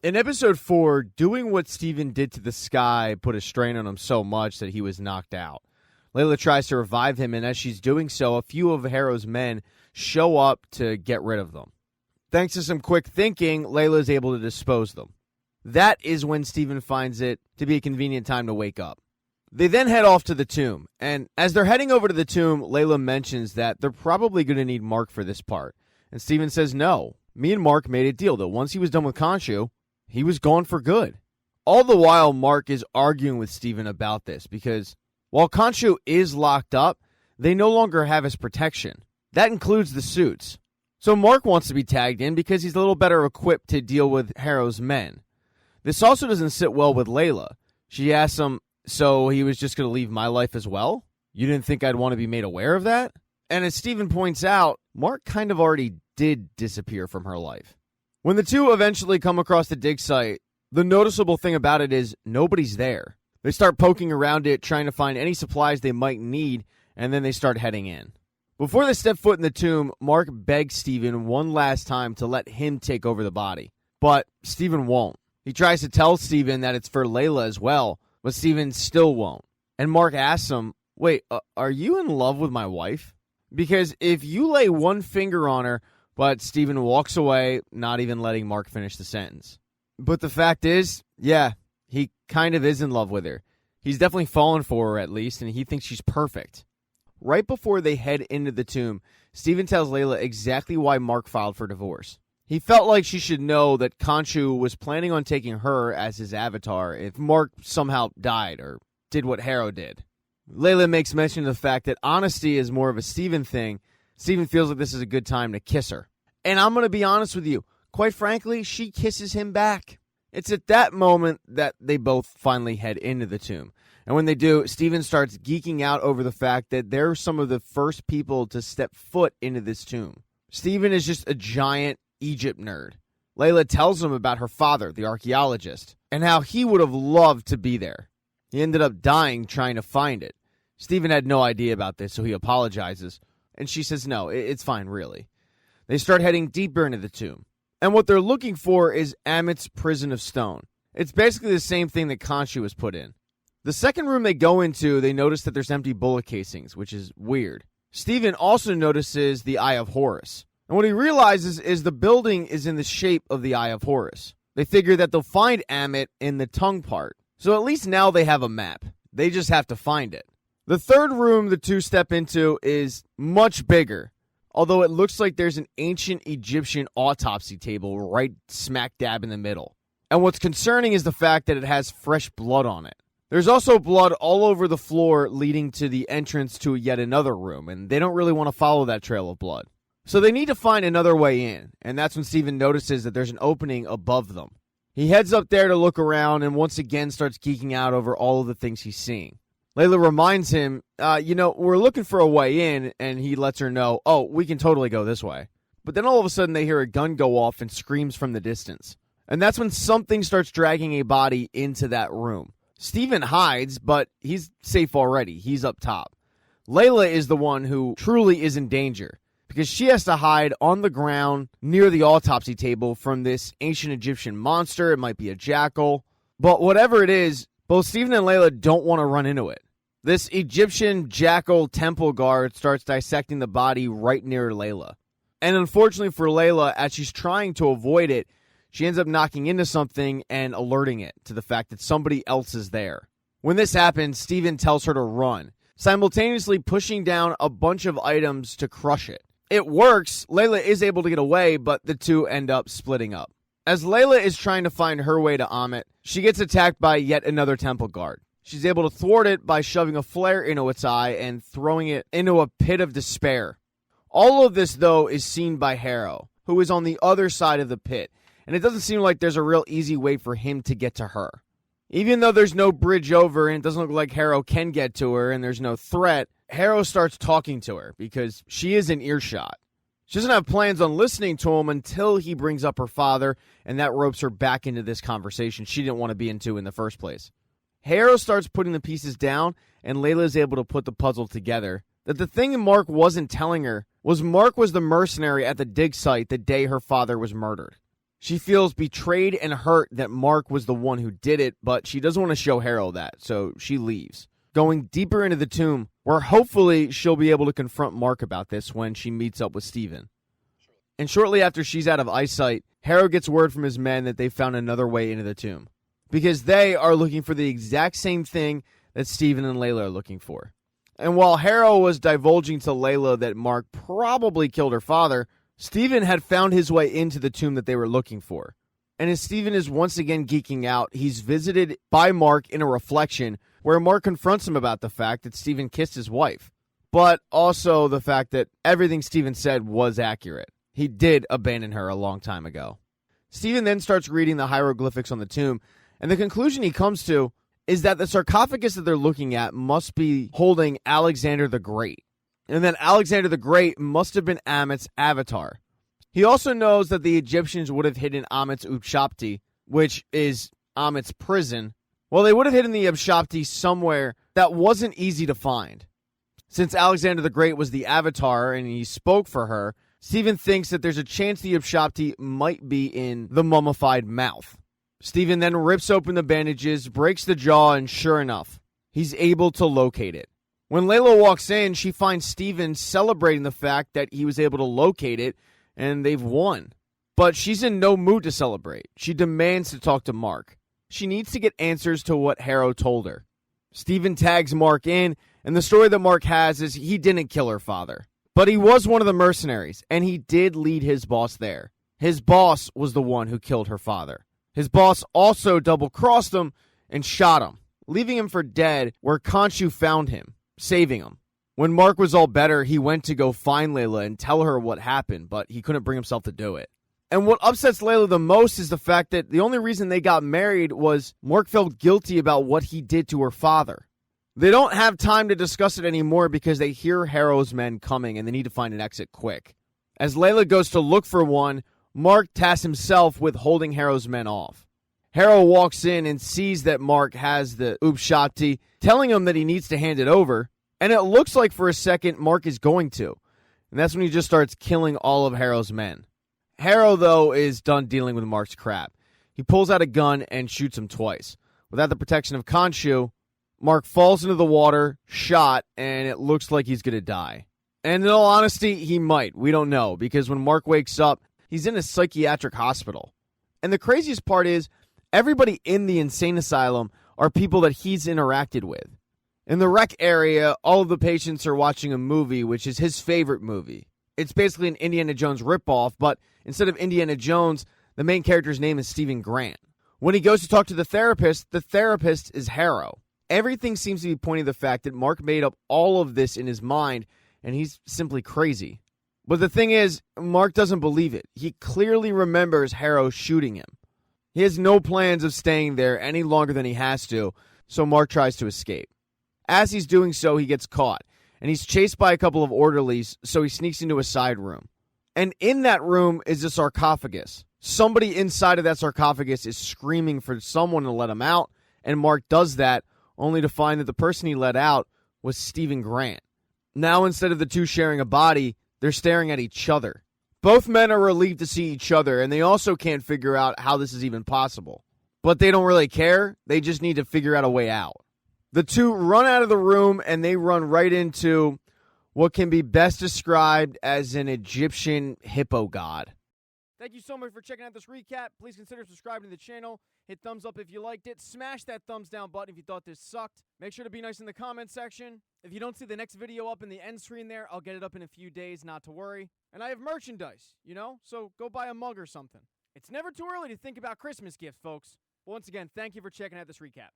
In episode 4, doing what Steven did to the sky put a strain on him so much that he was knocked out. Layla tries to revive him, and as she's doing so, a few of Harrow's men show up to get rid of them. Thanks to some quick thinking, Layla is able to dispose them. That is when Steven finds it to be a convenient time to wake up. They then head off to the tomb, and as they're heading over to the tomb, Layla mentions that they're probably going to need Mark for this part. And Steven says, no, me and Mark made a deal that once he was done with Khonshu, he was gone for good. All the while, Mark is arguing with Steven about this because while Khonshu is locked up, they no longer have his protection. That includes the suits. So Mark wants to be tagged in because he's a little better equipped to deal with Harrow's men. This also doesn't sit well with Layla. She asks him, so he was just going to leave my life as well? You didn't think I'd want to be made aware of that? And as Steven points out, Mark kind of already did disappear from her life. When the two eventually come across the dig site, the noticeable thing about it is nobody's there. They start poking around it, trying to find any supplies they might need, and then they start heading in. Before they step foot in the tomb, Mark begs Steven one last time to let him take over the body. But Steven won't. He tries to tell Steven that it's for Layla as well, but Steven still won't. And Mark asks him, wait, are you in love with my wife? Because if you lay one finger on her, but Steven walks away, not even letting Mark finish the sentence. But the fact is, yeah, he kind of is in love with her. He's definitely fallen for her at least, and he thinks she's perfect. Right before they head into the tomb, Steven tells Layla exactly why Mark filed for divorce. He felt like she should know that Khonshu was planning on taking her as his avatar if Mark somehow died or did what Harrow did. Layla makes mention of the fact that honesty is more of a Steven thing. Steven feels like this is a good time to kiss her. And I'm going to be honest with you. Quite frankly, she kisses him back. It's at that moment that they both finally head into the tomb. And when they do, Steven starts geeking out over the fact that they're some of the first people to step foot into this tomb. Steven is just a giant Egypt nerd. Layla tells him about her father, the archaeologist, and how he would have loved to be there. He ended up dying trying to find it. Steven had no idea about this, so he apologizes. And she says, no, it's fine, really. They start heading deeper into the tomb. And what they're looking for is Ammit's Prison of Stone. It's basically the same thing that Khonshu was put in. The second room they go into, they notice that there's empty bullet casings, which is weird. Steven also notices the Eye of Horus. And what he realizes is the building is in the shape of the Eye of Horus. They figure that they'll find Ammit in the tongue part. So at least now they have a map. They just have to find it. The third room the two step into is much bigger, although it looks like there's an ancient Egyptian autopsy table right smack dab in the middle. And what's concerning is the fact that it has fresh blood on it. There's also blood all over the floor leading to the entrance to yet another room, and they don't really want to follow that trail of blood. So they need to find another way in, and that's when Steven notices that there's an opening above them. He heads up there to look around and once again starts geeking out over all of the things he's seeing. Layla reminds him, we're looking for a way in, and he lets her know, oh, we can totally go this way. But then all of a sudden they hear a gun go off and screams from the distance. And that's when something starts dragging a body into that room. Steven hides, but he's safe already. He's up top. Layla is the one who truly is in danger, because she has to hide on the ground near the autopsy table from this ancient Egyptian monster. It might be a jackal. But whatever it is, both Steven and Layla don't want to run into it. This Egyptian jackal temple guard starts dissecting the body right near Layla. And unfortunately for Layla, as she's trying to avoid it, she ends up knocking into something and alerting it to the fact that somebody else is there. When this happens, Steven tells her to run, simultaneously pushing down a bunch of items to crush it. It works. Layla is able to get away, but the two end up splitting up. As Layla is trying to find her way to Ammit, she gets attacked by yet another temple guard. She's able to thwart it by shoving a flare into its eye and throwing it into a pit of despair. All of this, though, is seen by Harrow, who is on the other side of the pit, and it doesn't seem like there's a real easy way for him to get to her. Even though there's no bridge over and it doesn't look like Harrow can get to her and there's no threat, Harrow starts talking to her because she is in earshot. She doesn't have plans on listening to him until he brings up her father, and that ropes her back into this conversation she didn't want to be into in the first place. Harrow starts putting the pieces down, and Layla is able to put the puzzle together. That the thing Mark wasn't telling her was Mark was the mercenary at the dig site the day her father was murdered. She feels betrayed and hurt that Mark was the one who did it, but she doesn't want to show Harrow that, so she leaves, going deeper into the tomb, where hopefully she'll be able to confront Mark about this when she meets up with Steven. And shortly after she's out of eyesight, Harrow gets word from his men that they found another way into the tomb, because they are looking for the exact same thing that Steven and Layla are looking for. And while Harrow was divulging to Layla that Mark probably killed her father, Steven had found his way into the tomb that they were looking for. And as Steven is once again geeking out, he's visited by Mark in a reflection where Mark confronts him about the fact that Steven kissed his wife, but also the fact that everything Steven said was accurate. He did abandon her a long time ago. Steven then starts reading the hieroglyphics on the tomb, and the conclusion he comes to is that the sarcophagus that they're looking at must be holding Alexander the Great, and that Alexander the Great must have been Ammit's avatar. He also knows that the Egyptians would have hidden Ammit's Upshapti, which is Ammit's prison. Well, they would have hidden the Upshapti somewhere that wasn't easy to find. Since Alexander the Great was the avatar and he spoke for her, Steven thinks that there's a chance the Upshapti might be in the mummified mouth. Steven then rips open the bandages, breaks the jaw, and sure enough, he's able to locate it. When Layla walks in, she finds Steven celebrating the fact that he was able to locate it and they've won. But she's in no mood to celebrate. She demands to talk to Mark. She needs to get answers to what Harrow told her. Steven tags Mark in, and the story that Mark has is he didn't kill her father. But he was one of the mercenaries, and he did lead his boss there. His boss was the one who killed her father. His boss also double-crossed him and shot him, leaving him for dead where Khonshu found him, saving him. When Mark was all better, he went to go find Layla and tell her what happened, but he couldn't bring himself to do it. And what upsets Layla the most is the fact that the only reason they got married was Mark felt guilty about what he did to her father. They don't have time to discuss it anymore because they hear Harrow's men coming and they need to find an exit quick. As Layla goes to look for one, Mark tasks himself with holding Harrow's men off. Harrow walks in and sees that Mark has the Upshapti, telling him that he needs to hand it over, and it looks like for a second Mark is going to. And that's when he just starts killing all of Harrow's men. Harrow, though, is done dealing with Mark's crap. He pulls out a gun and shoots him twice. Without the protection of Khonshu, Mark falls into the water, shot, and it looks like he's going to die. And in all honesty, he might. We don't know, because when Mark wakes up, he's in a psychiatric hospital. And the craziest part is, everybody in the insane asylum are people that he's interacted with. In the rec area, all of the patients are watching a movie, which is his favorite movie. It's basically an Indiana Jones ripoff, but instead of Indiana Jones, the main character's name is Stephen Grant. When he goes to talk to the therapist is Harrow. Everything seems to be pointing to the fact that Mark made up all of this in his mind, and he's simply crazy. But the thing is, Mark doesn't believe it. He clearly remembers Harrow shooting him. He has no plans of staying there any longer than he has to, so Mark tries to escape. As he's doing so, he gets caught, and he's chased by a couple of orderlies, so he sneaks into a side room. And in that room is a sarcophagus. Somebody inside of that sarcophagus is screaming for someone to let him out, and Mark does that, only to find that the person he let out was Stephen Grant. Now, instead of the two sharing a body, they're staring at each other. Both men are relieved to see each other, and they also can't figure out how this is even possible. But they don't really care. They just need to figure out a way out. The two run out of the room, and they run right into what can be best described as an Egyptian hippo god. Thank you so much for checking out this recap. Please consider subscribing to the channel. Hit thumbs up if you liked it. Smash that thumbs down button if you thought this sucked. Make sure to be nice in the comment section. If you don't see the next video up in the end screen there, I'll get it up in a few days, not to worry. And I have merchandise, so go buy a mug or something. It's never too early to think about Christmas gifts, folks. Once again, thank you for checking out this recap.